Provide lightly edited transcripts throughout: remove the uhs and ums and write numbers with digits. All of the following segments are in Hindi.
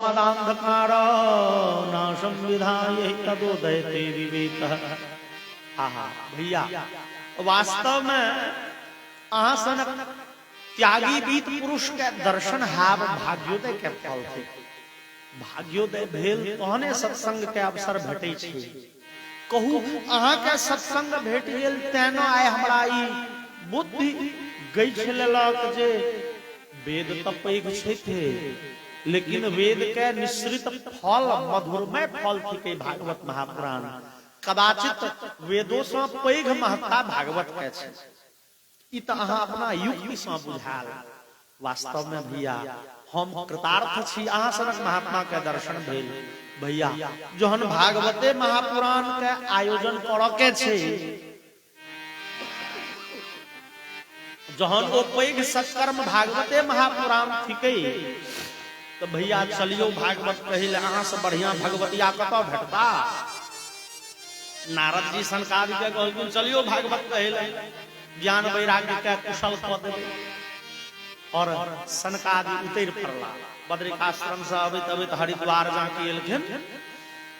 मदांधकार नाशम विधाय तदोदयते विवेक। आहा भैया वास्तव में आसन त्यागी बीत पुरुष के दर्शन हाव भाग्योदय के फल थे। भाग्योदय भेल तहने सत्संग के अवसर भेटे छे। कहू अहाँ के सत्संग भेट गेल तेना आय हमरा ई बुद्धि गई छलक जे वेद त पैघ छै, लेकिन वेद के निश्रित फल मधुरमय फल थी भागवत महापुराण। कदाचित वेदों से पैघ महत्ता भागवत के छै। ई त अहाँ अपना युक्ति से बुझाल। वास्तव में भैया हम कृतार्थ छी अहाँ सनक महात्मा के दर्शन भेल। भैया जहन भागवते महापुराण के आयोजन करऽ के छै, जहन ओ पैघ सत्कर्म भागवते महापुराण थिकै, तो भैया चलियो भागवत कहिल। अहाँ से बढ़िया भगवतिया कतऽ भेटता। नारद जी सनकादि के कहलखिन चलियो भागवत कहिल, ज्ञान वैराग्य के कुशल कऽ देबै। और सनकादि उतरि पड़ला। बद्रिकाश्रम से अबैत अबैत हरिद्वार जाके एलखिन,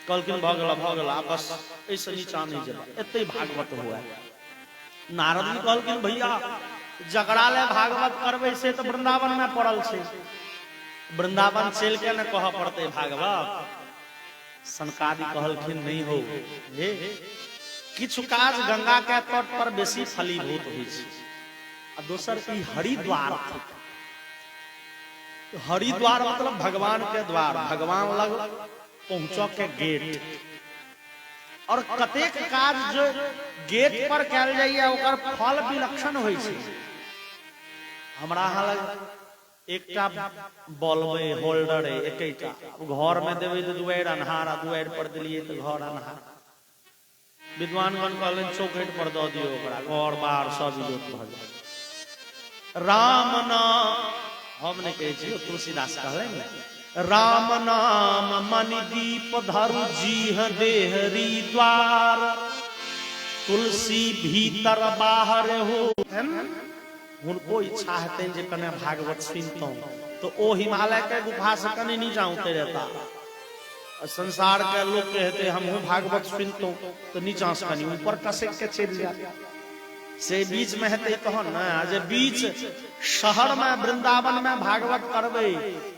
कहलखिन भऽ गेला बस ऐसे नीचा नहीं जेबा, एते भागवत हुआ। नारद जी कहलखिन भैया जकरा ले भागवत करबै से तो वृंदावन में पड़ल छै, वृंदावन चल के न कह पड़ते भागवत। सनकादि कहलखिन नहीं हो हे, किछु काज गंगा के तट पर बेसी फलीभूत होइ छै, आ दोसर ई हरिद्वार। हरिद्वार मतलब भगवान के द्वार, भगवान लग पहुंचो के गेट। और कतेक काज जो गेट पर कैल जाइए ओकर फल विलक्षण होइ छै। हमरा यहाँ लग एकटा बॉलवे होल्डर है, एकटा घर में देवे तो दुआर अन्हार, दुआर पर दिलिए तो घर अन्हार। विद्वानगण कहलन चौखट पर दऽ दियो ओकरा, घर बार सब इजोत भऽ जाय। राम नाम हम नहीं कहे छी, तुलसीदास कहले राम नाम मणि दीप धरु जीह देहरी द्वार, तुलसी भीतर बाहर हो। उनको इच्छा हेतै जे कने भागवत सुनतौ तो ओ हिमालय के गुफा से कने नीचा उतरता। संसार के लोग कहते हम भागवत सुनतौ तो नीचा से कनी ऊपर टसक के चल जाए। से बीच में हेतै तहन ना, जे बीच शहर में वृंदावन में भागवत करबै,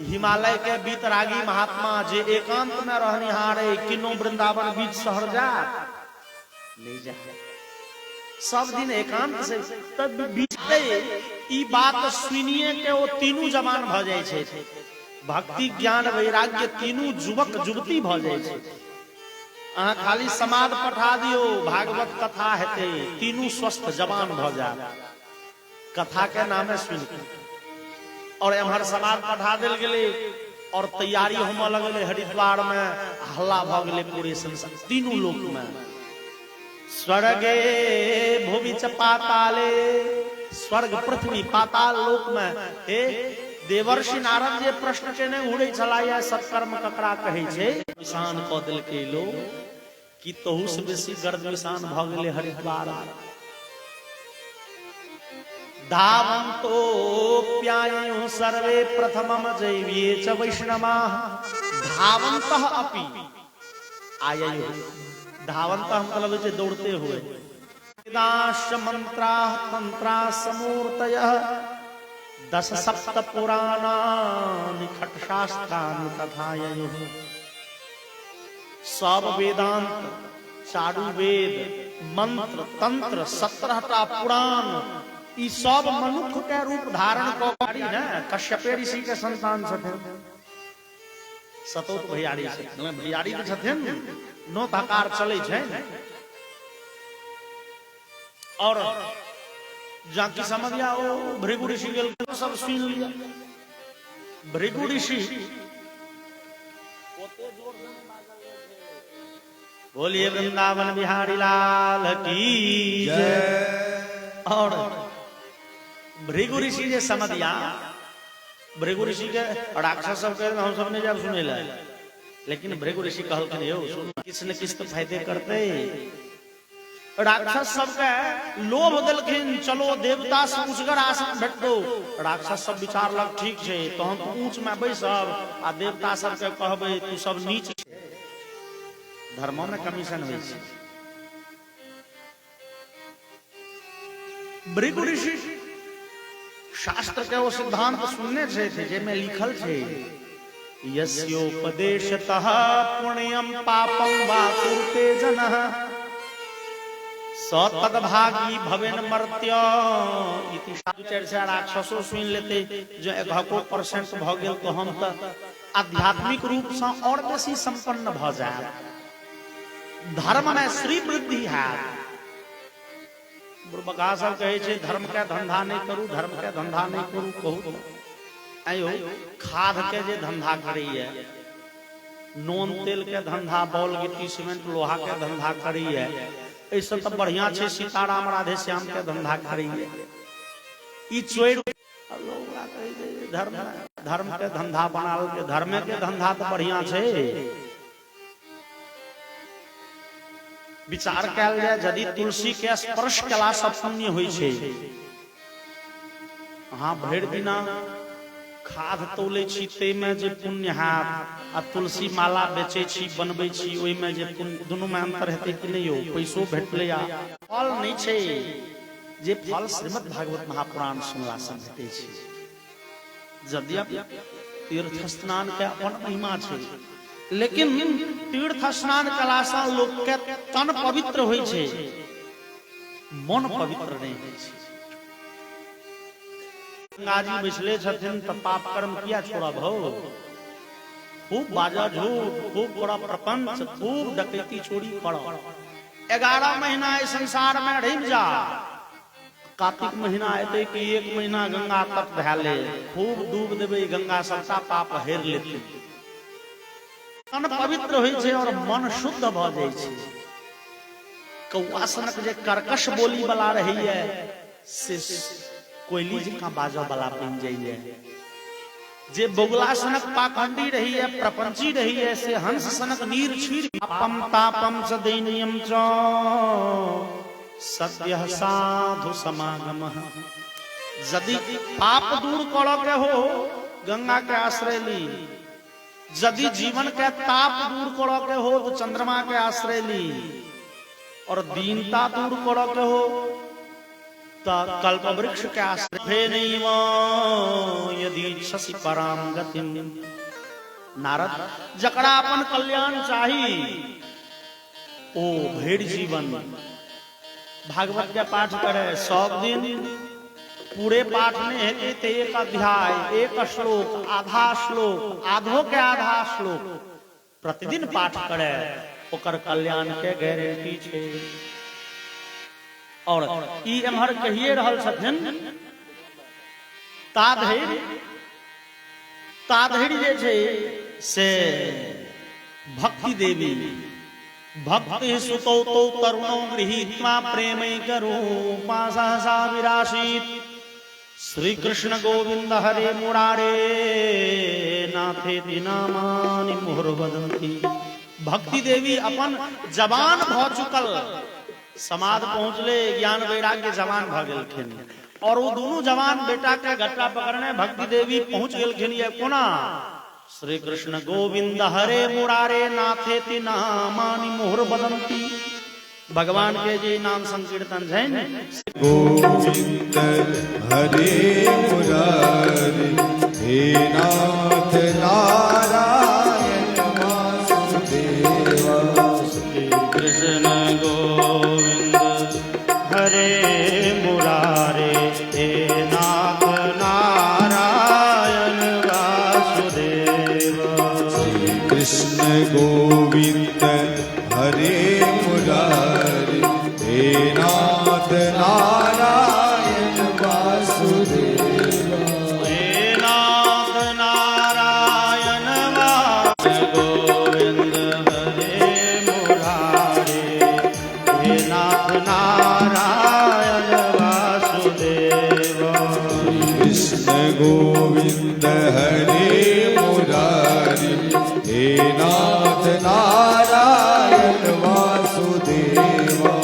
हिमालय के बीतरागी महात्मा जे एकांत में रहनिहार है, किनो वृंदावन बीच शहर जा नहीं जा, सब दिन एकांत से तब बीच ई बात सुनिए के वो तीनू जवान भ जाय छै। भक्ति ज्ञान वैराग्य तीनू युवक युवती भ जाय छै। अहाँ खाली समाद पठा दियो भागवत कथा हेते, तीनू स्वस्थ जवान भ जाए कथा के नामे सुन के। और एम्हर समाद पठा देल गेले और तैयारी होम लगले, हरिद्वार में हल्ला भ गेले पूरे संसार तीनू लोक में। स्वर्गे भूमि च पाताले, स्वर्ग पृथ्वी पाताल लोक में हे देवर्षि नारद जे प्रश्न केने उड़े छला या सत्कर्म ककरा कहै छै। विषान क देल के लोग कि तहु से बेसी गर्द विषान भ गेले हरिद्वार। धावन्तो प्यायु सर्वे प्रथमम जैव्ये च वैष्णवाः, धावन्तः अपि आयु। धावन्तः मतलब जे दौड़ते हुए। वेदाश्च मंत्राः तंत्राः समूर्तयः, दश सप्त पुराणानि खट शास्त्राणि तथा ययुः। सब वेदांत, चारु वेद, मंत्र तंत्र, 17टा पुराण, ई सब मनुष्य के रूप धारण करी न। कश्यप ऋषि के संतान छथिन, सतोत भैयारी छथिन, भैयारी के छथिन नौ आकार चले छै। और जाकी समझ आओ भृगु ऋषि गेल सब सुन लिया। भृगु ऋषि बोलिए वृंदावन बिहारी लाल की जय। और भृगु ऋषि जे समझिया, भृगु ऋषि के राक्षस सब के हम सब ने जब सुने ला, लेकिन भृगु ऋषि कहलखिन यौ सुन, किस न किस तो फायदे करते। राक्षस सबके लोभ देलखिन, चलो देवता से ऊंचगर आसन भेट दो। राक्षस सब विचारलक ठीक है तो हम तो ऊंच में बैसब आ देवता सबके कहबै तू सब नीच। धर्मों में कमीशन होइ छै। भृगु ऋषि शास्त्र के वो सिद्धांत सुनने थे जेमे लिखल थे यस्योपदेशतः पुण्यम पापम वा कुरुते जनः स तद्भागी भवेन मर्त्य इति। चर्चा राक्षसो सुन लेते जो 1% भ गेल तो हम तो आध्यात्मिक रूप से और बेसी संपन्न भ जाए। धर्म में श्री वृद्धि है। बुढ़बका सब कहे छे धर्म के धंधा नहीं करू, धर्म के धंधा नहीं करू। कहू आयो खाद के जे धंधा करिए, नून तेल के धंधा, बॉल गिट्टी सीमेंट लोहा के धंधा करिए, ऐसा तो बढ़िया छे सीताराम राधे श्याम के धंधा करिए। ई चोर धर्म के धंधा बनाल के, धर्म के धंधा तो बढ़िया छे। विचार कयल जाय यदि तुलसी के स्पर्श कला से पुण्य होइ छै। अहाँ भरि दिना खाद तोले छी ते में जे पुण्य हैत आ तुलसी माला बेचे छी बनबै छी ओइ में जे पुण्य, दुनू में अंतर हेतै कि नहीं? हो पैसो भेटले आ फल नहीं छै। जे फल श्रीमद् भागवत महापुराण सुनला से भेटै छै। यद्यपि तीर्थ स्नान के अपन महिमा छै, लेकिन तीर्थ स्नान कला से लोक के तन पवित्र होइ छै, मन पवित्र नहीं होइ छै। गंगा जी बैसले छथिन तो पाप कर्म किया छोड़ब हो? खूब बाजा झूठ, खूब बड़ा प्रपंच, खूब डकैती चोरी करो। 11 महीना इस संसार में रह जा। कार्तिक महीना एते कि 1 महीना गंगा तट भैले, खूब डूब देवे गंगा सबटा पाप हेर लेते। तन पवित्र होइ छै और मन शुद्ध भ जाइ छै। कौआ सनक जे कर्कश बोली वाला रहैया से कोयली जकां बाजो वाला बन जाइए। जे बोगला सनक पाखंडी रही है, प्रपंची रही है, से हंस सनक नीर छीर। पापम तापम च दैन्यम च सद्यः साधु समागमः। यदि पाप दूर करऽ के हो गंगा के आश्रय ली, यदि जीवन के ताप दूर करऽ के हो तो चंद्रमा के आश्रय ली, और दीनता दूर करऽ के हो कल्प वृक्ष के आश्रय। यदि इच्छसि पराम गतिम। नारद जकरा अपन कल्याण चाही ओ भेड़ जीवन भागवत के पाठ करे। 100 दिन पूरे पाठ में हेते ते 1 अध्याय, 1 श्लोक, आधा श्लोक, आधो के आधा श्लोक प्रतिदिन पाठ करे, ओकर कल्याण के गारंटी छे। और ई एम्हर कहिए रहल छथिन ताधरि जे छै से भक्ति देवी। भक्ति सुतौ तो तरुणो गृहीत्वा प्रेमैक रूपा सहसा विरासीत्। श्री कृष्ण गोविंद हरे मुरारे नाथेति नामानि मुहुर्वदन्ति। भक्ति देवी अपन जवान भ चुकल, समाध पहुंचले, ज्ञान वैराग्य जवान भ गेलखिन, और वो दोनों जवान बेटा के गट्टा पकड़ने भक्ति देवी पहुंच गेलखिन। ये कोना श्री कृष्ण गोविंद हरे मुरारे नाथेति नामानि मुहुर्वदन्ति। भगवान के जे नाम संकीर्तन है न, गोविंद हरे मुरारे हे नाथ नारायण वासुदेवा। श्री कृष्ण गोविंद हरे मुरारे हे नाथ नारायण वासुदेवा। श्री कृष्ण गोविंद हरे मुरारे हे नाथ नारायण वासुदेवा। हे नाथ नारायण वासुदेव गोविंद हरे मुरारे हे नाथ नारायण वासुदेव। कृष्ण गोविंद हरे मुरारी हे नाथ नारायण वासुदेवा।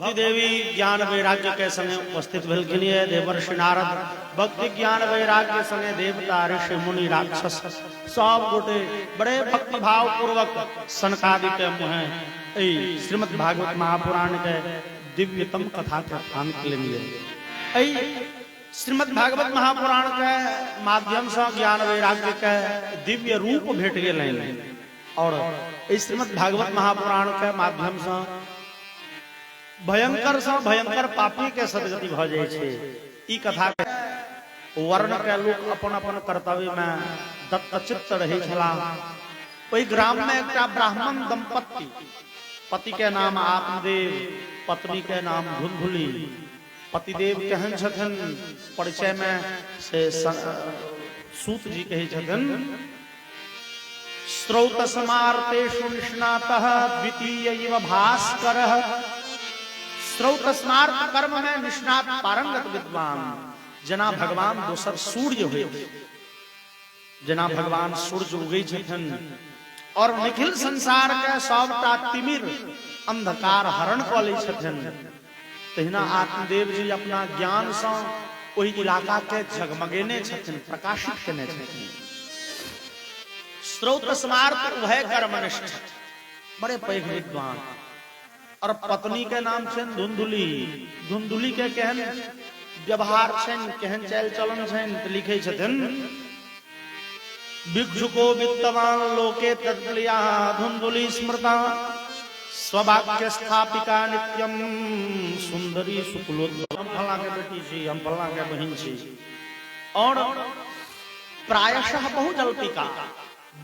भक्ति देवी ज्ञान वैराग्य के संगे उपस्थित भेलखिन है। देवर्षि नारद भक्ति ज्ञान वैराग्य संगे देवता ऋषि मुनि राक्षस सब गोटे बड़े भक्ति भाव पूर्वक सनकादि के मुहे श्रीमद् भागवत महापुराण के दिव्यतम कथा के स्थान के लिए श्रीमद् भागवत महापुराण के माध्यम से ज्ञान वैराग्य के दिव्य रूप भेट गए और इस श्रीमद् भागवत महापुराण के माध्यम से भयंकर से भयंकर पापी के सदगति भ जाय छै। ई कथा के वर्ण के लोग अपन अपन कर्तव्य में दत्तचित्त रहे छला। ओई ग्राम में एक ब्राह्मण दंपत्ति, पति के नाम आत्मदेव, पत्नी के नाम धुंधुली। पतिदेव कहन छथन परिचय में से सूत जी कहे छथन, स्रोत समार्तेषु निष्णातः द्वितीय इव भास्करः। स्रोत स्मार्त कर्म में निष्णात पारंगत विद्वान जना भगवान दोसर सूर्य हुए, जना भगवान सूर्य उगई छथन और निखिल संसार के सबटा तिमिर अंधकार हरण क लै छथन। तहिना आत्मदेव जी अपना ज्ञान से ओहि इलाका के जगमगेने छथन, प्रकाशित केने छथन। स्रोत स्मार्त उभय कर्मनिष्ठ बड़े पैघ विद्वान और पत्नी के नाम छन धुंधुली। धुंधुली के केहन व्यवहार छन, केहन चाल चलन छन त लिखे छथन, भिक्षुको वित्तवान लोके तत्प्रिया धुंधुली स्मृता स्ववाक्य स्थापिका नित्यम सुंदरी सुकुलोत्तम। हम फला के बेटी छी, हम फला के बहिन छी। और प्रायशः बहुजल्पिका,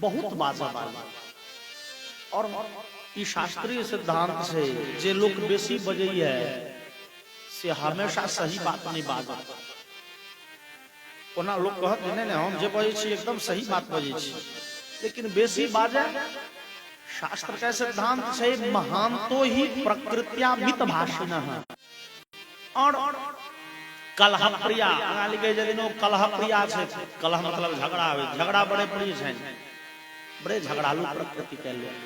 बहुत बाजा बाजा। और ई शास्त्रीय सिद्धांत से जे लोग बेसी बजैया से हमेशा सही बात नहीं बाजत। ओना लोग कहत नहीं हम जे बजै छी एकदम सही बात बजै छी, लेकिन बेसी बाजे शास्त्र के सिद्धांत से महानतो ही प्रकृत्या मित भाषिणः। और कलह प्रिया लिखे जदिनो कलह प्रिया छे, कलह मतलब झगड़ा आवे, झगड़ा बड़े प्रिय छे, बड़े झगड़ालू प्रकृति के लोग।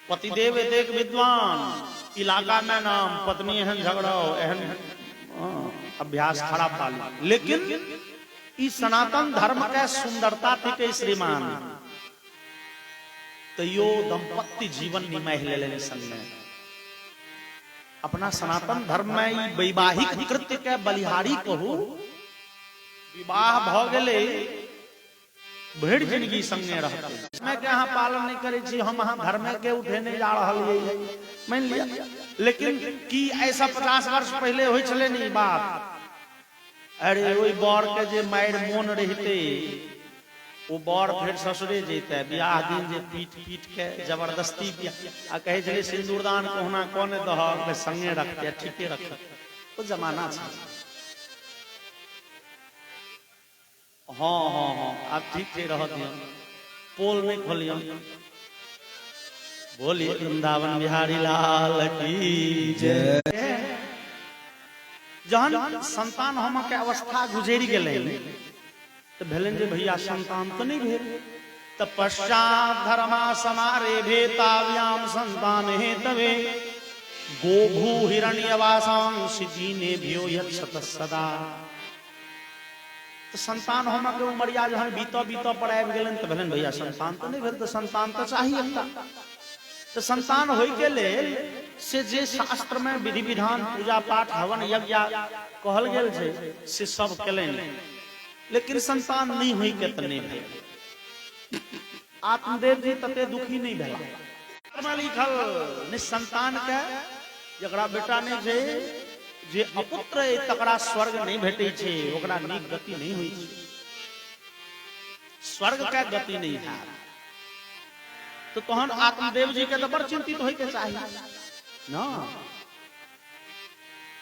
पतिदेव एक विद्वान, इलाका में नाम, पत्नी एहन झगड़ा एहन अभ्यास खराब पाली। लेकिन इस सनातन धर्म के सुंदरता थी के श्रीमान तो यो दंपत्ति जीवन निमह ले संग में अपना सनातन धर्म में वैवाहिक कृत्य के बलिहारी कहू। विवाह भ गेले भेड़ जिंदगी संगे रहते मैं के यहाँ पालन नहीं करे छी, हम यहाँ धर्म के उठे नहीं जा रहा मान लिया। लेकिन की ऐसा 50 वर्ष पहले हो चले नहीं बात। अरे वही बर के जे मार मोन रहते वो बर फिर ससुरे जेते, बियाह दिन जे पीट पीट के जबरदस्ती आ कहे चले सिंदूरदान कोहना कौन दह संगे रखते ठीके रख। वो जमाना था। हाँ आप ठीक से रह दियो, पोल नहीं खोलियो। बोलिए वृंदावन बिहारी लाल की जय। जहन संतान हम के अवस्था गुजरी गेले तो भेलन जे भैया संतान तो नहीं भेल, तो पश्चात धर्मा समारे भेताव्याम संतान हे तवे गोभू हिरण्यवासां सिजीने भ्यो यच्छत सदा। तो संतान हम के उमरिया जहन बीतो बीतो पर आबि गेलन तो भेलन भैया संतान तो नहीं भेल, तो संतान तो चाहिए एकटा। तो संतान होय के लेल से जे शास्त्र में विधि विधान पूजा पाठ हवन यज्ञ कहल गेल छै से सब केलनि, लेकिन संतान नहीं होय के त नहीं भेल। आत्मदेव जी तते दुखी नहीं भेला। लिखल निसंतान के जकरा बेटा नहीं छै, जे अपुत्र तकरा स्वर्ग नहीं भेटे छे, ओकरा नीक गति नहीं हुई छे, स्वर्ग का गति नहीं है। तो तहन आत्मदेव जी के तो बड़ चिंतित होय के चाहिए ना।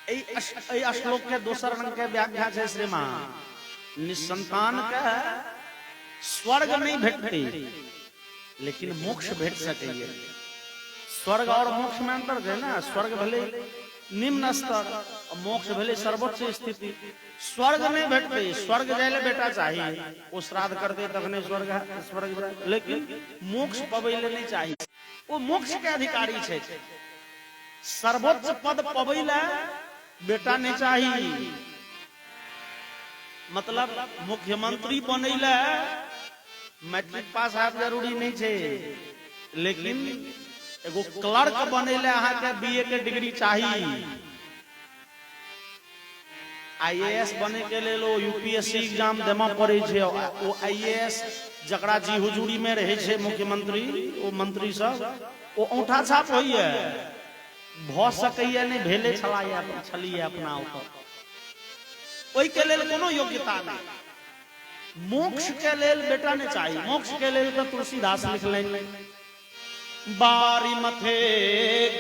ए श्लोक के दोसर रंग के व्याख्या है श्रीमान। निसंतान के स्वर्ग नहीं भेटते लेकिन मोक्ष भेट सके। स्वर्ग और मोक्ष में अंतर है ना। स्वर्ग भले निम्न स्तर, मोक्ष भले सर्वोच्च स्थिति। स्वर्ग नहीं भेटते, स्वर्ग जाए बेटा चाहिए, वो श्राद्ध कर दे तखने स्वर्ग स्वर्ग, लेकिन मोक्ष पबैले नहीं चाहिए। वो मोक्ष के अधिकारी छे। सर्वोच्च पद पबैला बेटा नहीं चाहिए, मतलब मुख्यमंत्री बनैला मैट्रिक पास आब जरूरी नहीं छे, लेकिन एगो क्लर्क बनैला अहाँ के बीए के डिग्री चाहिए। आईएएस बने के लेल ओ यूपीएससी एग्जाम देमा पड़े छे। ओ आईएएस जकरा जी हुजूरी में रहे छे मुख्यमंत्री, ओ मंत्री सब ओ औंठा छाप होइए, भ सकैया नहीं भेले छलिए अपना ऊपर, ओई के लेल कोनो योग्यता नहीं। मोक्ष के लेल बेटा नहीं चाहिए। मोक्ष के लेल तो तुलसीदास लिख लेंगे, बारी मथे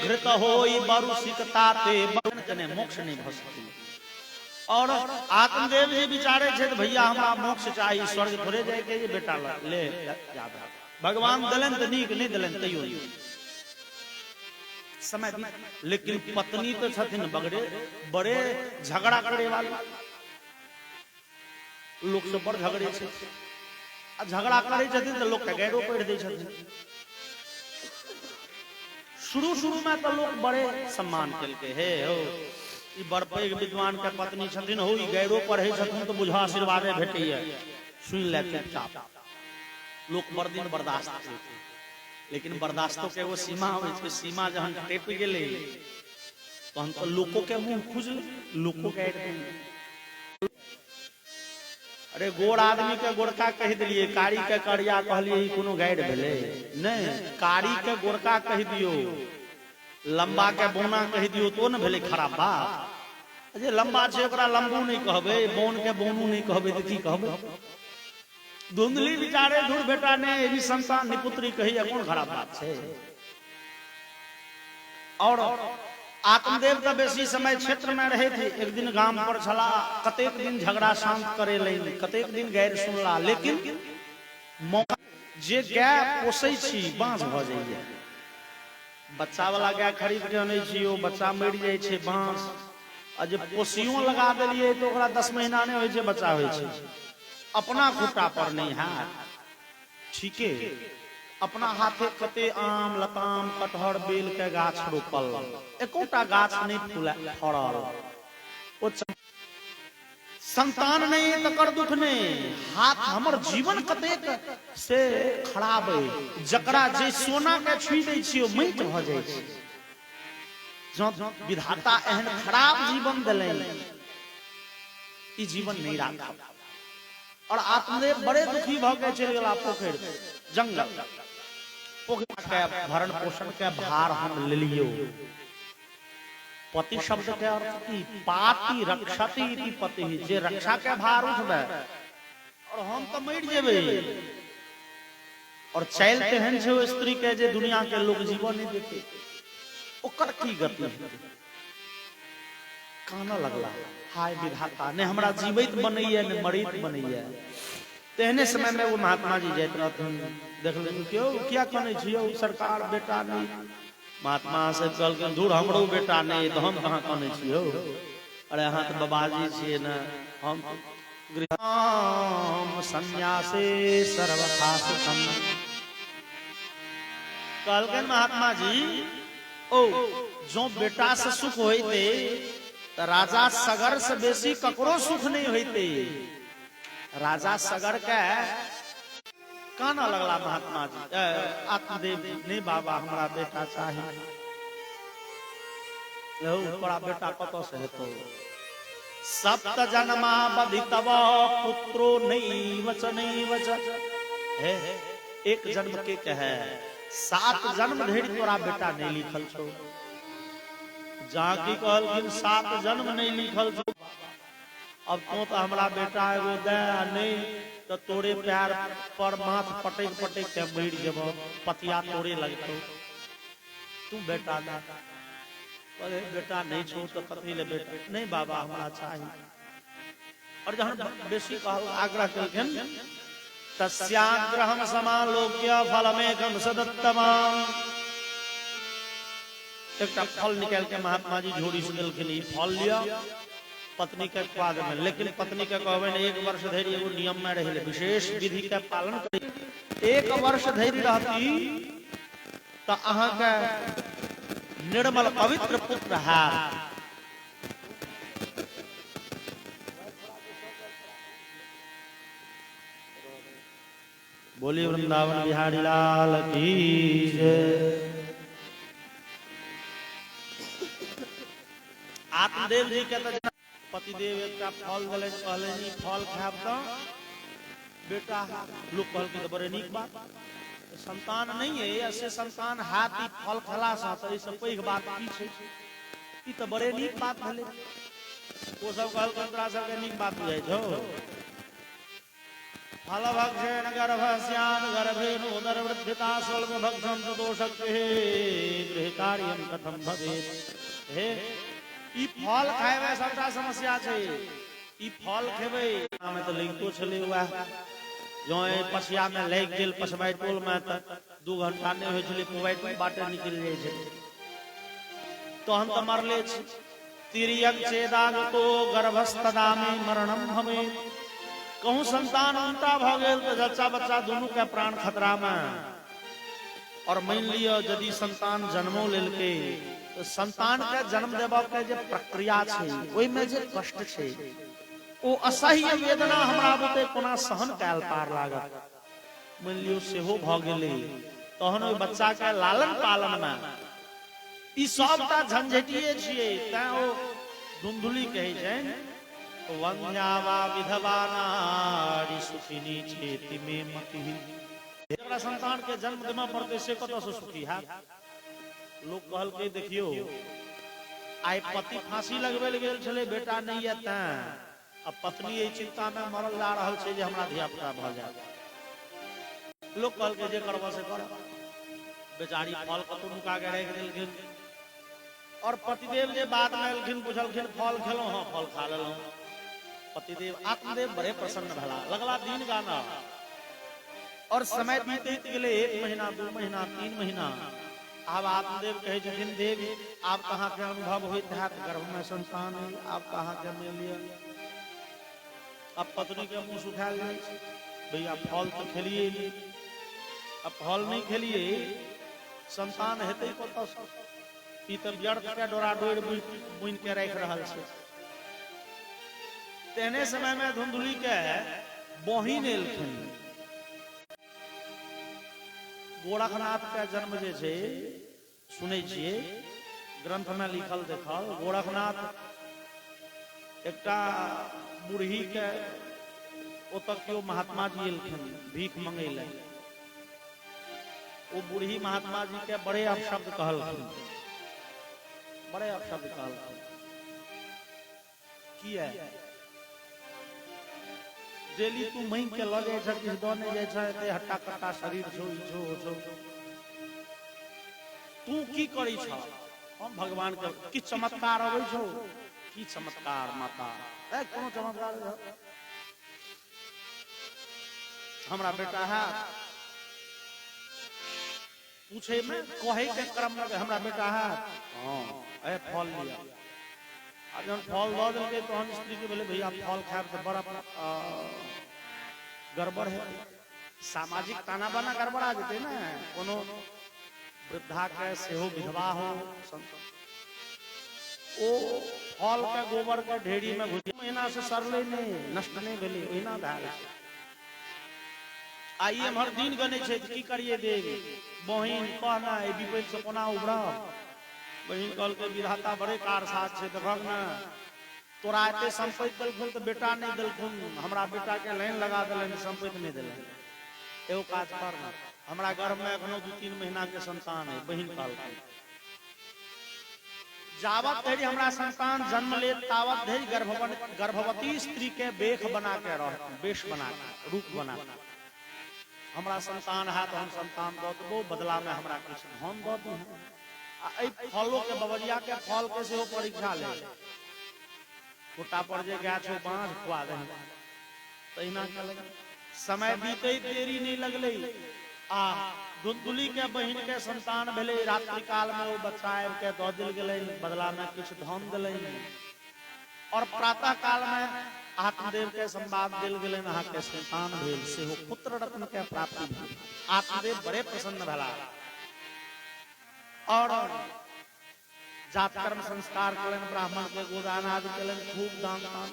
घृत होई बरु सिकताते बने मोक्ष नहीं भ सकती। और आत्मदेव जी विचारे छे तो भैया हमरा मोक्ष चाहिए, स्वर्ग थोड़े जाए के ये बेटा ले याद भगवान दलन तो नीक नहीं दलन तैयो समय, लेकिन पत्नी तो छथिन बगड़े बड़े झगड़ा करे वाले लोग से बड़ झगड़े छे, आ झगड़ा करे छथिन तो लोग के गैरो पड़ दे छथिन। शुरू में तो लोग बड़े सम्मान केलके, हे हो ई बड़ पैघ विद्वान के पत्नी छथिन, हो ई गैरो पढ़े छथिन तो बुझा आशीर्वादे भेटैया, सुन ले चुपचाप। लोग बड़ दिन बर्दाश्त केलके, लेकिन बर्दाश्तो के एगो सीमा होय छै। सीमा जहन टेप गेलै तहन तो लोको के मुंह खुजल, लोको के अरे गोड़ आदमी के गोरका कह दिलिए, कारी के करिया कहलिए ई कोनो गाइड भेले नहीं। कारी के गोरका कह दियो, लंबा के बोना कह दियो तो न भेले खराब बात। जे लंबा छै ओकरा लंबू नहीं कहबे, बोन के बोनू नहीं कहबे तो की कहबे। धुंधली विचारे धुर बेटा ने एनी संतान निपुत्री कही कौन खराब बात है। और आत्मदेव तो बेसी समय क्षेत्र में रहे थे, एक दिन गांव पर छला, कतेक दिन झगड़ा शांत करे लेन, कतेक दिन गैर सुनला, लेकिन मौका जे गाय पोसै छी बांस भ जाइए। बच्चा वाला गाय खरीद के आनै छी, ओ बच्चा मरि जाइ छै बांस, आ जे पोसियो लगा देलिए तो ओकरा 10 महीना नहीं होय छै बच्चा होय छै। अपना खुट्टा पर नहीं है, ठीक है, अपना हाथे कते आम लताम कटहर बेल के गाछ रोपल, एकोटा गाछ नहीं फड़ल, ओ संतान नहीं तकर दुख नहीं। हाथ हमर जीवन कतेक से खराब है, जकरा जे सोना के छुई दै छियो माटि भ जाइ छै। जो विधाता एहन खराब जीवन देलन, ई जीवन नहीं राखा। और आत्मदेव बड़े दुखी भ के चल गेला पोखर जंगल, पोखर के भरण पोषण के भार हम ले लियो। पति शब्द के अर्थ की पाति रक्षति इति पति, जे रक्षा के भार उठबे और हम तो मर जेबे। और चलते हैं जो स्त्री के जे दुनिया के लोग जीवन नहीं देते, ओकर की गति काना लगला। हाय विधाता ने हमरा जीवित बनैया ने मरित बनैया। तेहने समय में वो महात्मा जी जाइत रहथिन, देख ले क्यों क्या कने छियो सरकार बेटा नहीं। महात्मा से चल के दूर हमरो बेटा नहीं तो हम कहां कने छियो। अरे हां तो बाबाजी छिए न, हम गृहम सन्यासे सर्वथा सुखम। कहलकन महात्मा जी, ओ जो बेटा से सुख होइते राजा सगर से बेसी ककरो सुख नहीं होते। राजा सगर के काना लगला महात्मा जी, आत्मदेव नहीं बाबा हमारा बेटा चाहिए। बड़ा बेटा कत से हेतो। सप्त जन्मा बधि तव पुत्रो नहीं वच है। एक जन्म के कहे 7 जन्म धरि तोरा बेटा नहीं लिखल छो। जहाँ की कहल 7 जन्म नहीं लिखल छो, अब तो हमरा बेटा एगो दे नहीं तो तोरे प्यार पर माथ पटक पटक के मर जेब, पतिया तोरे लगतो, तू बेटा दे। अरे बेटा नहीं छो तो कथी ले बेटा नहीं बाबा हमरा चाहिए। और जहन बेसी कहल आग्रह केलखिन, तस्याग्रहम समालोक्य फलमेकम सदत्तमाम। एक फल निकाल के महात्मा जी झोड़ी से देलखिन, फल लिया पत्नी के स्वाद में। लेकिन पत्नी के कहबे 1 वर्ष धरि एगो नियम में रहे, विशेष विधि के पालन करी। 1 वर्ष धरि रहती तो अहाँ के निर्मल पवित्र पुत्र हार। बोलिए वृंदावन बिहारी लाल की जय। आत्मदेव जी कहते पतिदेव एक फल दिले, कहले फल खाब तो बेटा लोग कहल के बड़े नीक बात, संतान नहीं है ऐसे संतान हाथ ई फल खला सा तो ई सब पैघ बात की छै, ई तो बड़े नीक बात भेले। वो सब कहल के तोरा सब के नीक बात बुझाइ छौ। फल भक्षण गर्भस्यान गर्भेनोदर वृद्धिता स्वल्प भक्षण दोषक्ते गृह कार्यम कथम भवेत्। हे ई फल खाएबे सबटा समस्या छै, ई फल खेबै में तो लिखतो छले हुआ जो पसिया में लग गेल पसवाई टोल में त 2 घंटा नहीं होय छले पवाई बाटे निकल जाय छै तो हम तो मरले छी। तिरियक चेदागतो गर्भस्तदा में मरणम हमें कहूं संतान उल्टा भ गेल तो जच्चा बच्चा दोनों के प्राण खतरा में। और मान लियो यदि संतान जन्मो लेलके तो संतान के जन्म देबा के जे प्रक्रिया छै ओइ में जे कष्ट छै ओ असह्य वेदना हमरा बुते कोना सहन कैल पार लागत। मान लियो सेहो भ गेलै तहन ओइ बच्चा के लालन पालन में ई सबटा झंझटिए छियै। तैं ओ धुंधुली कहै छै वंजावा विधवा नारी सुखिनी छेति में मति। एकरा संतान के जन्म देमा पड़ते से कत से सुखी है। लोग कहल के देखियो आइ पति फांसी लगबे गेल छले बेटा नहीं है त अब पत्नी ए चिंता में मरल जा रहल छै जे हमरा धिया पुता भ जाय। लोग कहल के जे करबा से कर, बेचारी फल कतौ नुका के राख देलखिन। और पतिदेव जे बाद में एलखिन बुझलखिन फल खेलो हां फल खा लेलो। पतिदेव आत्मदेव बड़े प्रसन्न भला लगला दिन गाना। और समय बीतैत गेले 1 महीना 2 महीना 3 महीना। अब आत्मदेव कहे छथिन देवी आप कहाँ के अनुभव होइत है गर्भ में संतान है आप कहाँ के मिल लिया। अब पत्नी के मुंह सुखायल जाय छै भैया फल तो खेलिए नहीं, अब फल नहीं खेलिए संतान हेतै कतऽ से। ई त व्यर्थ के डोरा डोर बुनि के राख रहल छै। तेने समय में धुंधुली के बहिन एलखिन। गोरखनाथ के जन्म जे छै सुनै छियै ग्रंथ में लिखल देखल। गोरखनाथ एकटा बूढ़ी के ओतऽ केओ महात्मा जी एलखिन भीख मंगै ले। वो बूढ़ी महात्मा जी के बड़े अपशब्द कहलखिन, बड़े अपशब्द कहलखिन। किया जेली तू मई के ल जाय छ किछ द नै जाय छ एते हट्टा कट्टा शरीर छौ ई छौ छौ तू की करै छ। हम भगवान के की चमत्कार अबै छौ की चमत्कार माता ए कोनो चमत्कार हमरा बेटा है पूछे में कहे के क्रम में हमरा बेटा है हां ए फल लिया। आ जब फल द देलके तो हम स्त्री के बोले भैया फल खाब तो बड़ा गड़बड़ है। सामाजिक ताना बाना गड़बड़ा जेते ना। कोनो वृद्धा के सेहो विधवा हो ओ फल के गोबर के ढेरी में घुस महीना से सरले नहीं नष्ट नहीं भेले ओहिना धार। आइए हमर दिन गने छै की करिए देव बहिन कहना ए विपैत से कोना उबरा। बहिन कहल के विधाता बड़े कार साथ छै देखब ना तोरा एते संपत्ति देलखुन तो बेटा नहीं देलखुन हमरा बेटा के लाइन लगा देलन संपत्ति नहीं देलन। एगो काज कर हमरा गर्भ में एखनो 2-3 महीना के संतान है। बहिन कहल के जावत धरि हमरा संतान जन्म ले तावत धरि गर्भवती स्त्री के बेख बना के रह वेश बना के रूप बना के हमरा संतान है तो हम संतान दो देबो बदला में हमरा कुछ धन दो दी। आ फलों के बबरिया के फल के सेहो परीक्षा ले छोटा पर जे गाय छो बांध खुआ दे तहिना के लगे। समय बीते देरी नहीं लगले आ धुंधुली के बहिन के संतान भेले। रात्रि काल में वो बच्चा आबि के दऽ देल गेलै बदला में कुछ धन देलै। और प्रातः काल में आत्मदेव के संवाद देल गेलै अहाँ के संतान भेल सेहो पुत्र रत्न के प्राप्ति भेल। आत्मदेव बड़े प्रसन्न भेला। और जात कर्म संस्कार कलन, ब्राह्मण के गोदान आदि कलन, खूब दान दान,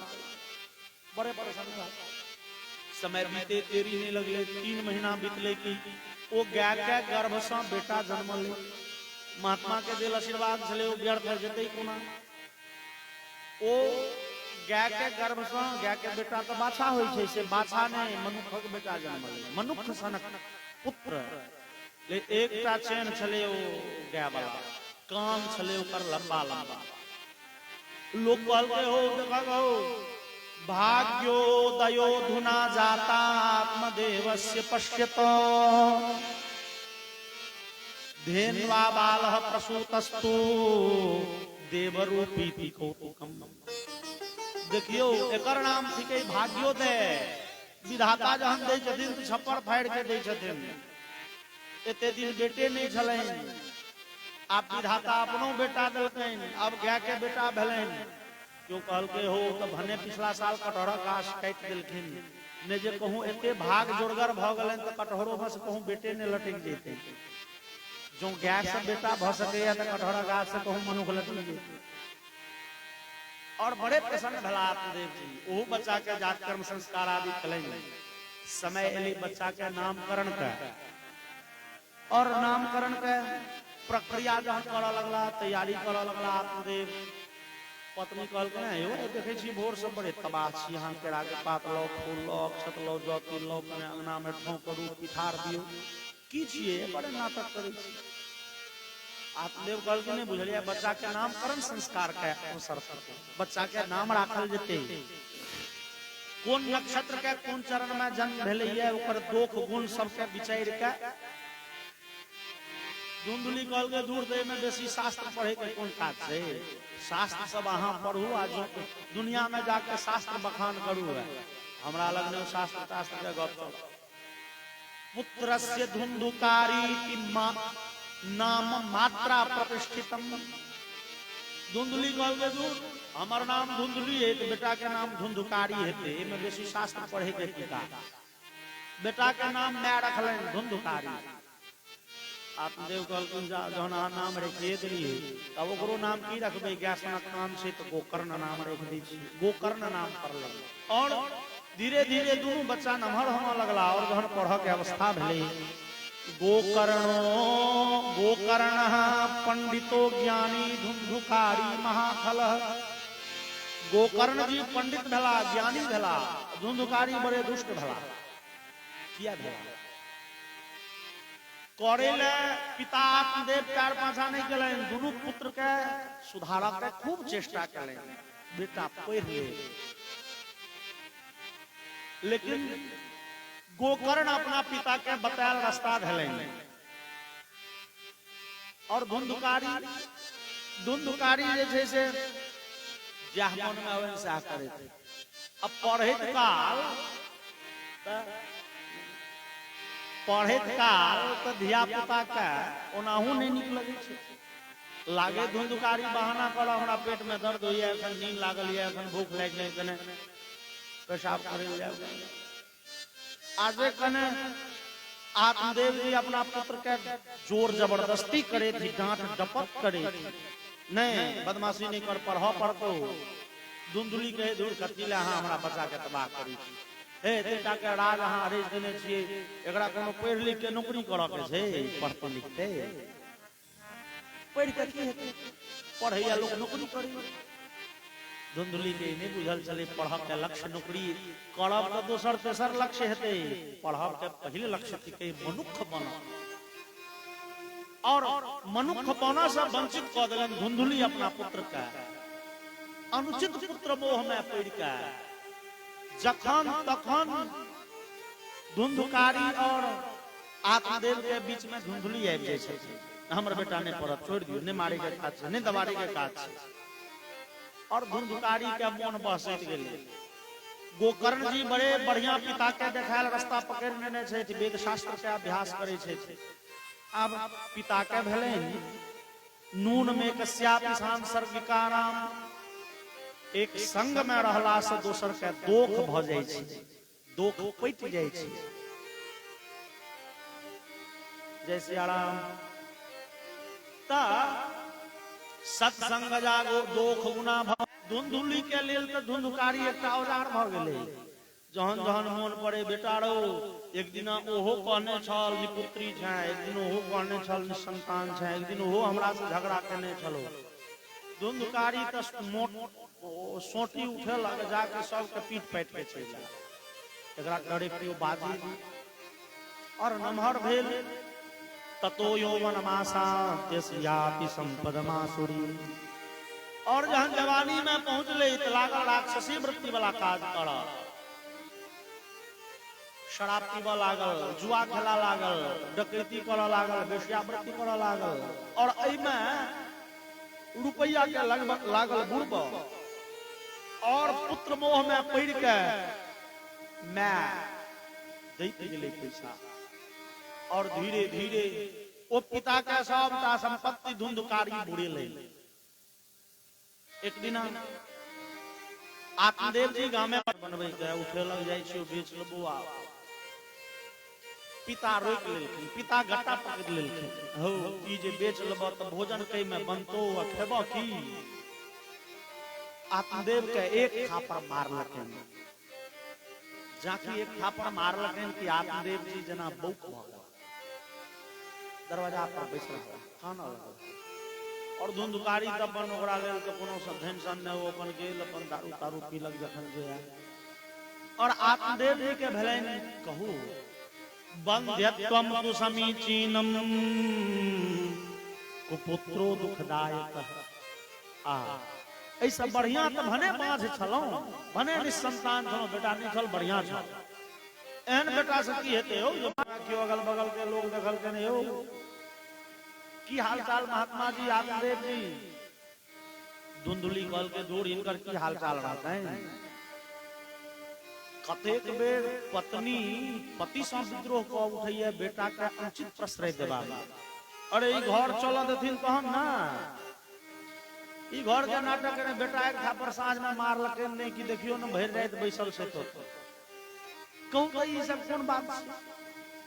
बड़े प्रसन्न रहा। समय बीते तेरी नहीं लगले, 3 महीना बीतले की वो गाय के गर्भ से बेटा जन्म ले। महात्मा के दिल आशीर्वाद चले वो व्यर्थ हो जते कोना। ओ गाय के गर्भ से गाय के बेटा तो बाछा होई छै, से बाछा ने मनुख के बेटा जन्म ले, मनुख सनक पुत्र। ले एकटा चैन छले ओ गाय वाला, कान छले ओकर लंबा लंबा। लोग कहलके हो देखो भाग्योदयो धुना जाता आत्मदेवस्य पश्यतो धेन्वा बालः प्रसूतस्तु देवरूपीति कौतुकम। देखियो एकर नाम थिके भाग्योदय। विधाता जहन दै छथिन त छप्पर फाड़ि के दै छथिन। एते दिन बेटे नहीं छलैन, आप विधाता अपनो बेटा देलकैन, अब गाय के बेटा भेलैन। क्यों कहलके हो तो भने पिछला साल कटहर गाछ काटि देलखिन, ने जे कहूं एते भाग जोड़गर भ गेलन त कटहरो में से कहूं बेटे ने लटक जेते। जो गाय से बेटा भ सकेया त कटहर गाछ से कहूं मनुख लटक जेते। और बड़े प्रसन्न भला आत्मदेव जी ओहो बच्चा के जात कर्म संस्कार आदि कलन। समय एली बच्चा के नामकरण का, और नामकरण के प्रक्रिया जहां कर लगला, तैयारी कर लगला आत्मदेव। पत्नी कहलकै यो देखे छी भोर से बड़े तबाह छी, यहाँ केरा के पात लो, फूल लो, अक्षत लो, जौती लो, अंगना में ठों करू, पिठार दियो, की छिए बड़े नाटक करै छी। आत्मदेव कहलकै नहीं बुझलिए, बच्चा के नामकरण संस्कार के अवसर पर बच्चा के नाम राखल जेते। कोन नक्षत्र के कोन चरण में जन्म भेलैया ओकर दोख गुण सबके विचार के। धुंधुली कहल के दूर दे में बेसी शास्त्र पढ़े के कोन काज छै। शास्त्र सब अहाँ पढ़ू, आज दुनिया में जाके शास्त्र बखान करू है। हमरा लग में शास्त्र शास्त्र के गप चल। पुत्रस्य धुंधुकारी नाम मात्रा प्रतिष्ठितम। धुंधुली कहल के दूर हमर नाम धुंधुली है तो बेटा के नाम धुंधुकारी हेते, एमे बेसी शास्त्र पढ़े के टीका। बेटा के नाम मैं रखलन धुंधुकारी। आत्मदेव कहलखिन जहन अहाँ नाम रखिए देलिए तब ओकरो नाम की रखबै, ज्ञासनक नाम से तो गोकर्ण नाम रख दै छी, गोकर्ण नाम पड़ल। और धीरे धीरे दोनों बच्चा नमहर होने लगला और जहन पढ़ के अवस्था भेलै। गोकर्ण पंडितो ज्ञानी धुंधुकारी महाखल। गोकर्ण जी पंडित भेला, ज्ञानी भेला, धुंधुकारी बड़े दुष्ट भेला। किया भेला? करेले पिता आत्मदेव प्यार पाछा नहीं कलन, दोनों पुत्र के सुधारक के खूब चेष्टा कलन, बेटा पढ़ ले। लेकिन गोकर्ण अपना पिता के बतायल रास्ता धलन। और धुंधुकारी जे छै से जह मन में आवे से करे थे। अब पढ़ैत काल तो धिया पुता के ओनाहू नहीं निक लगे छै। लागे धुंधुकारी बहाना कर हमरा पेट में दर्द होइए, एखन नींद लागल है, एखन भूख लाग गई, कने पेशाब करे जाए। आजे कने आत्मदेव जी अपना पुत्र के जोर जबरदस्ती करे थी, डांट डपट करे थी, नहीं बदमाशी नहीं कर, पढ़ पढ़तो। धुंधुली कहे दूर कथी ले अहाँ हमरा बच्चा के तबाह करी छी। हे बेटा के राज अहाँ अरेज देने छिए, एकरा कोनो पढ़ लिख के नौकरी करऽ के छै, पढ़ते लिखते पढ़ के की हेतै, पढ़ैया लोग नौकरी करी। धुंधुली के नहीं बुझल चले पढ़ के लक्ष्य नौकरी करब तो दोसर तेसर लक्ष्य हेतै, पढ़ब के पहिल लक्ष्य थिके मनुष्य बनब। और मनुष्य बनऽ से वंचित कऽ देलन धुंधुली अपना पुत्र के। अनुचित पुत्र मोह में पड़ के जखन तखन धुंधुकारी और आत्मदेव के बीच में धुंधुली आबि जाय छै। हमर बेटा ने पढ़त, छोड़ दियो, नहीं मारे के काज छै, नहीं दबारे के काज छै। और धुंधुकारी के मन बहसैत गेलै। गोकर्ण जी बड़े बढ़िया पिता के देखायल रास्ता पकड़ लेने छै, वेद शास्त्र के अभ्यास करे छै। अब पिता के भेलैन नून में कस्यापि सांसर्गिकाराम, एक संग में रहला से दोसर के दोख भ जाय छै, दोख पटि जाय छै। जैसे आराम ता सत्संग जागो दोख गुना भव। धुंधुली के लेल तो धुंधकारी एक औजार भ गेलै। जहन जहन मोन पड़े बेटा रो, एक दिन ओहो कहने छल निपुत्री छै, एक दिन ओहो कहने छल निसंतान छै, एक दिन ओहो हमरा से झगड़ा केने छलो। धुंधकारी तो सोटी उठे लग जाके सबके पीट पैट के चल जा, एकरा डरे केओ बाजी। और नमहर भेल ततो यौवन मासा त्यस्यापि संपदमासुरी। और जहन जवानी में पहुंचले त लागल राक्षसी वृत्ति वाला काज कर, शराब पीबा लागल, जुआ खेला लागल, डकैती करऽ लागल, वेश्यावृत्ति करऽ लागल। और एहिमे रुपया के लागल बुड़ब, और पुत्र मोह में पड़ के मैं दैत गेलै पैसा। और धीरे धीरे ओ पिता के सबटा संपत्ति धुंधकारी बुड़ेलै। एक दिन आत्मदेव जी गामे बनबै के उठे लग जाइ छै, बेच लेबो। आ पिता रोक लेलखिन, पिता गट्टा पकड़ लेलखिन, हो ई जे बेच लेबो त भोजन कै में बनतो आ खेबो की। आत्मदेव के एक थापर मारलखिन, जाके एक थापर मारलखिन कि आत्मदेव जी जना बौक भ गेल, दरवाजा पर बैसल खाना लगल। और धुंधकारी तब अपन ओकरा लेल त कोनो सब धन सन ने, ओ अपन गेल अपन दारू तारू पीलक जखन जे है। और आत्मदेव जी के भेलैन कहू बंध्यत्वम तु समीचीनम कुपुत्रो दुखदायक। ऐसा बढ़िया तो भने बाँझ छलौ, भने निसंतान छलौ, बेटा नहीं छल, बढ़िया छल। एहन बेटा से की हेते हो, जो क्यों अगल बगल के लोग देखल के नहीं हो की हाल चाल महात्मा जी आत्मदेव जी। धुंधुली कल के दूर इनकर की हाल चाल रहता है। कतेक बेर पत्नी पति से विद्रोह क उठैया बेटा के उचित प्रश्रय देबा। अरे ई घर चल देथिन तहन ना, ई घर के नाटक ने बेटा एक थापर साँझ में मारलकै नहीं कि देखियो न भर रात बैसल छै। तो कहू त ई सब कोन बात छै,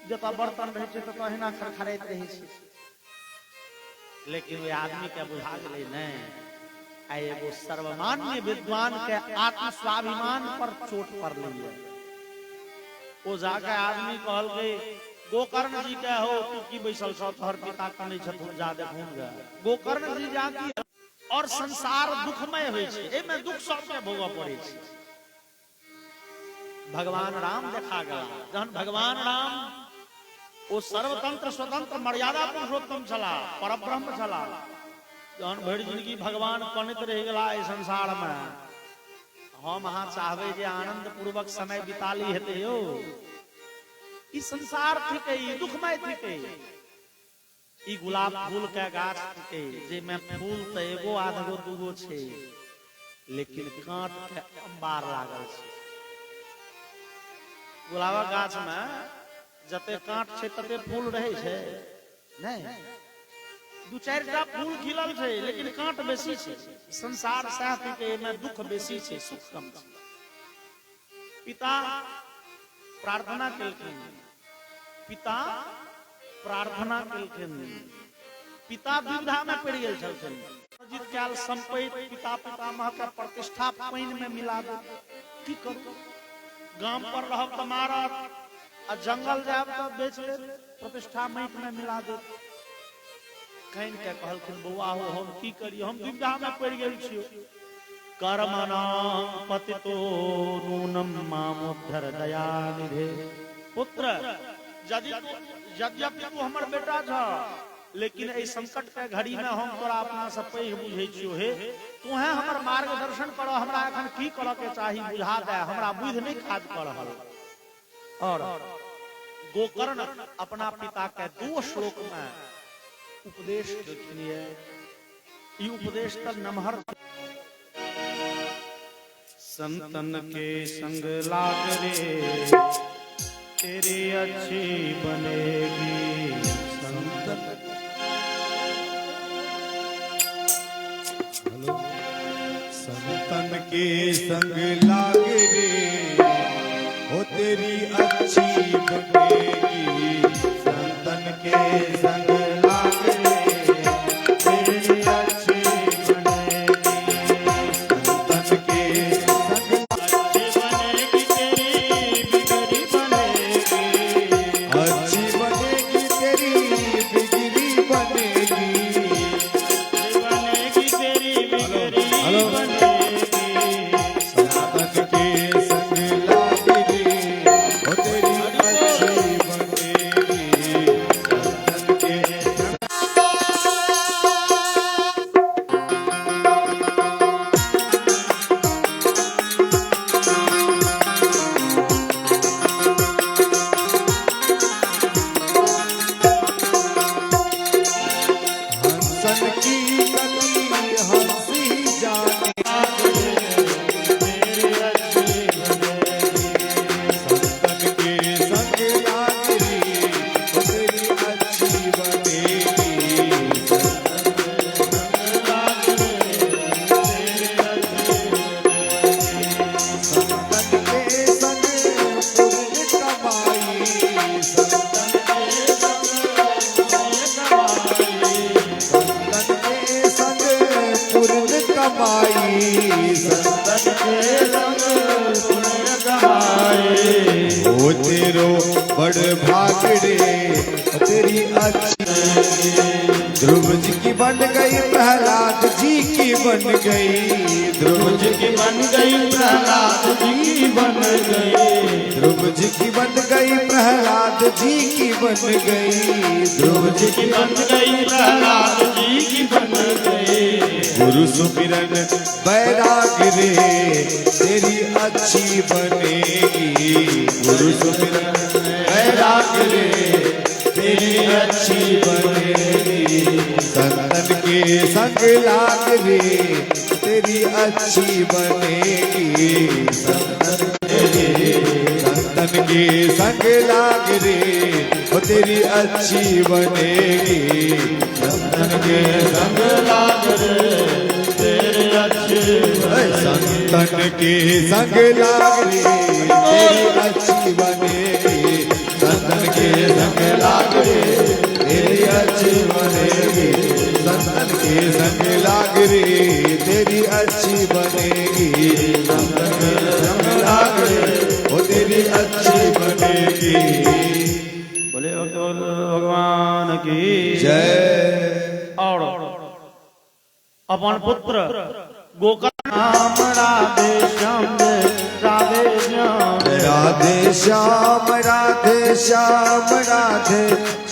जता बर्तन रहै छै त अहिना खरखराइत रहै छै। लेकिन वे आदमी के बुझा गेलै नहीं, आ एगो सर्वमान्य विद्वान के आत्म स्वाभिमान पर चोट पड़लै। ओ जाके आदमी कहल के गोकर्ण जी के हो, तू की बैसल छ, तोहर पिता कनै छथुन, जा देखून गे। गोकर्ण जी जाकी और संसार दुखमय होय छै, एमे दुख सबके भोगऽ पड़ै छै। भगवान राम देखा गेला, जहन भगवान राम ओ सर्वतंत्र स्वतंत्र मर्यादा पुरुषोत्तम छला, परब्रह्म छला। जहन भरि जिंदगी भगवान पनित रह गेला एहि संसार में, हम अहाँ चाहबै जे आनंद पूर्वक समय बिताली हेते यो। ई संसार थिके, ई दुखमय थिके। ई गुलाब फूल के गाछ थिके, जे में फूल त एगो आधगो दूगो छै, लेकिन कांट के अंबार लागल छै। गुलाब गाछ में जते कांट छै तते फूल रहै छै नहीं, दू चारिटा फूल खिलल छै लेकिन कांट बेसी छै। संसार साथ के में दुख बेसी छै, सुख कम छै। पिता प्रार्थना केलखिन, पिता प्रार्थना केलखिन, पिता विधा में पड़ गेल छलखिन। जित काल संपत्ति पिता पितामह के प्रतिष्ठा पानि में मिला दे, की करू। गांव पर रहब त मारत, आ जंगल जाब त बेच ले, प्रतिष्ठा माटि में मिला दे। कहीं के कहलखिन बौआ हो हम की करी, हम विधा में पड़ गेल छियो। कर्मणां पतितो नूनम मामुद्धर दयानिधे। पुत्र यद्यपि तू हमर बेटा छ, लेकिन एहि संकट के घड़ी में हम तोरा अपना से पैघ बुझै छियो। हे तू है हमर मार्गदर्शन कर, हमरा एखन की करऽ के चाही बुझा दे, हमरा बुद्धि नहीं काज क रहल। और गोकर्ण अपना पिता के 2 श्लोक में उपदेश केलखिन। ई उपदेश त नमहर। संतन के संग लाग रे तेरी अच्छी बनेगी। संतन के संग लाग रे हो तेरी अच्छी बनेगी। संतन के संग लाग रे तेरी अच्छी तेरी अच्छी। ध्रुव जी की बन गई प्रहलाद जी की बन गई, ध्रुव जी की बन गई प्रहलाद जी की बन गई, ध्रुव जी की बन गई प्रहलाद जी की बन गई, ध्रुव जी की बन गई प्रहलाद जी की बन गई। गुरु सुमिरन बैराग रे तेरी अच्छी बनेगी, गुरु सुमिरन बैराग रे तेरी अच्छी बनेगी। संतन के संग लाग रे तेरी अच्छी बनेगी, संतन के संग लाग रे वो तेरी अच्छी बनेगी, संतन के संग लाग रे तेरी अच्छी, संतन के संग लाग रे तेरी अच्छी बनेगी, संतन के संग लाग रे तेरी अच्छी बनेगी, संतन के संग लाग रे तेरी अच्छी बनेगी, संतन के संग लाग रे वो तेरी अच्छी बनेगी। बोले भगवान की जय। और अपन पुत्र गोकर्ण राम राधे श्याम राधे श्याम राधे श्याम राधे श्याम राधे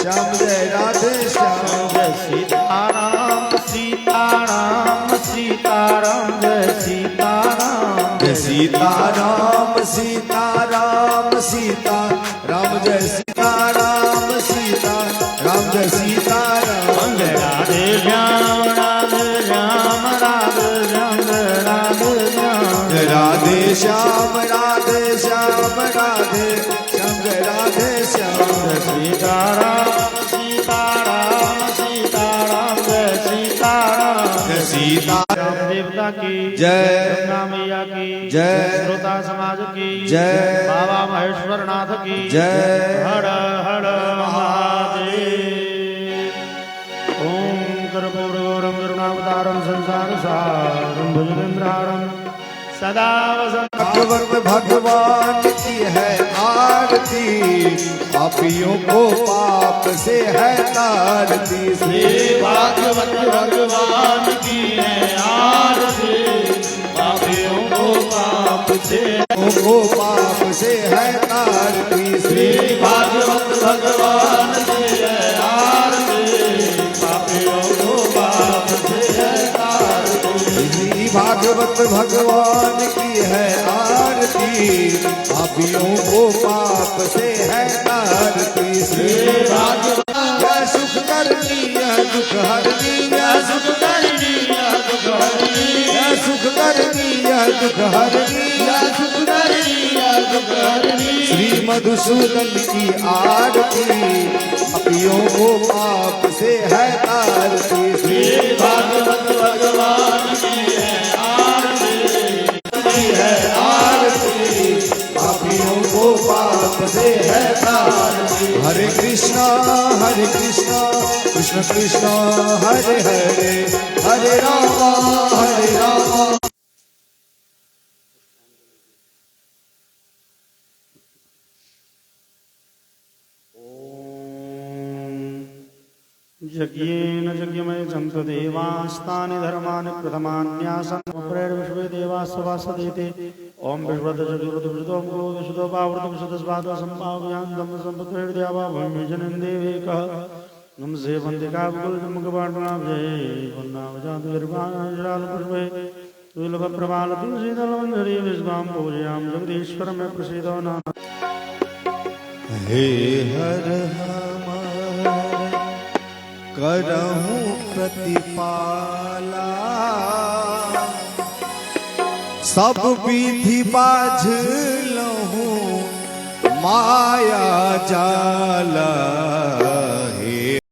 श्याम जय राधे श्याम। जय सीताराम सीताराम सीताराम जय सीताराम, जय सीताराम सीताराम सीता राम जय सीताराम सीता राम जय सीताराम। जय राधे श्याम राधे श्याम राधे श्याम राधे श्याम, जय राधे श्याम राधे श्याम राधे श्याम जय राधे श्याम। जय सीताराम सीताराम सीताराम जय सीताराम, जय सीताराम देवता की जय, गंगा मैया की जय, श्रोता समाज की जय, बाबा महेश्वर नाथ की जय। हर हर महादेव। ओम कर्पूरगौरम करुणावतारम संसार सारम भुजगेन्द्रहारम सदा वसंत। भगवत भगवान की है आरती, पापियों को पाप से है तारती, श्री भागवत भगवान की है आरती, पापियों को पाप से है तारती, श्री भागवत भगवान की है आरती, पापियों को पाप से है तारती। श्री भागवत भगवान की है आरती, पापियों को पाप से है तारती, श्री भागवत यह सुख करनी यह दुख हरनी, यह सुख करनी यह दुख हरनी, यह सुख करनी यह दुख हरनी, यह सुख करनी यह दुख हरनी। श्री मधुसूदन की आरती, पापियों को पाप से है तारती, श्री भागवत भगवान की है आरती, पापियों को पाप से है तारती। हरे कृष्णा कृष्ण कृष्ण हरे हरे, हरे रामा हरे रामा। यज्ञेन यज्ञमय सन्तु देवास्तानि धर्माणि प्रथमान्यासन् प्रेरविश्वे देवास्सवासदेते। ओम विश्वदशजुर्वदुषितो मुखो विशुद्धो पावृतो विशुद्धस्वादो सम्भाव्यान्तं सम्पत्तिर्द्यावा भूमिजनं देवेकः नमसे वन्दिकाकुलमुखपाटनाभ्यै वन्नावजातविर्वाणजरालपुष्पे तुलभप्रभालतुलसीदलवन्धरी विश्वां पूजयामि जगदीश्वर में प्रसीदो नमः। हे हर करहूं प्रतिपाला, सब विधि बाझ लहूं माया जाला,